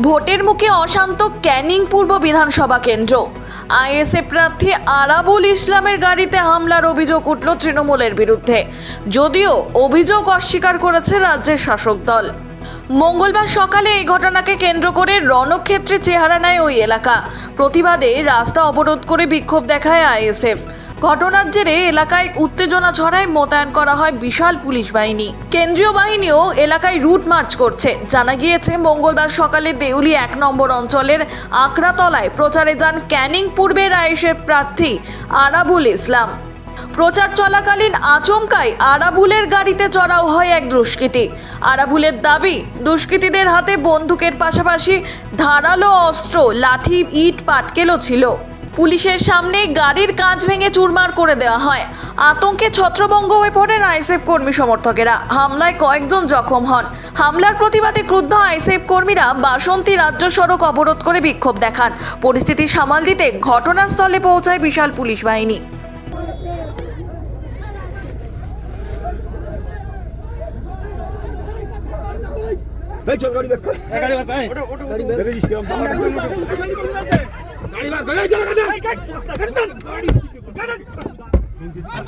ভোটের মুখে অশান্ত ক্যানিং পূর্ব বিধানসভা কেন্দ্র। আইএসএফ প্রার্থী আরাবুল ইসলামের গাড়িতে হামলার অভিযোগ উঠল তৃণমূলের বিরুদ্ধে, যদিও অভিযোগ অস্বীকার করেছে রাজ্যের শাসক দল। মঙ্গলবার সকালে এই ঘটনাকে কেন্দ্র করে রণক্ষেত্রে চেহারা নেয় ওই এলাকা। প্রতিবাদে রাস্তা অবরোধ করে বিক্ষোভ দেখায় আইএসএফ। ঘটনার জেরে এলাকায় উত্তেজনা ছড়ায়, মোতায়েন করা হয় বিশাল পুলিশ বাহিনী। কেন্দ্রীয় বাহিনীও এলাকায় রুট মার্চ করছে। জানা গিয়েছে, মঙ্গলবার সকালে দেউলি 1 নম্বর অঞ্চলের আকরাতলায় প্রচারে যান ক্যানিং পূর্বের আইএসএফ প্রার্থী আরাবুল ইসলাম। প্রচার চলাকালীন আচমকাই আরাবুলের গাড়িতে চড়াও হয় এক দুষ্কৃতী। আরাবুলের দাবি, দুষ্কৃতীদের হাতে বন্দুকের পাশাপাশি ধারালো অস্ত্র, লাঠি, ইট, পাটকেলও ছিল। পুলিশের সামনে গাড়ির কাঁচ ভেঙে চুরমার করে দেওয়া হয়। আতঙ্কে ছত্রভঙ্গ হয়ে পড়েন আইএসএফ কর্মী সমর্থকেরা। হামলায় কয়েকজন জখম হন। হামলার প্রতিবাদে ক্রুদ্ধ আইএসএফ কর্মীরা বাসন্তী রাজ্য সড়ক অবরোধ করে বিক্ষোভ দেখান। পরিস্থিতি সামাল দিতে ঘটনাস্থলে পৌঁছায় বিশাল পুলিশ বাহিনী। চল গাড়ি ব্যাক কর, গাড়ি ব্যাক কর, গাড়ি ব্যাক করিস কেমন গাড়ি ব্যাক করে চল গাড়ি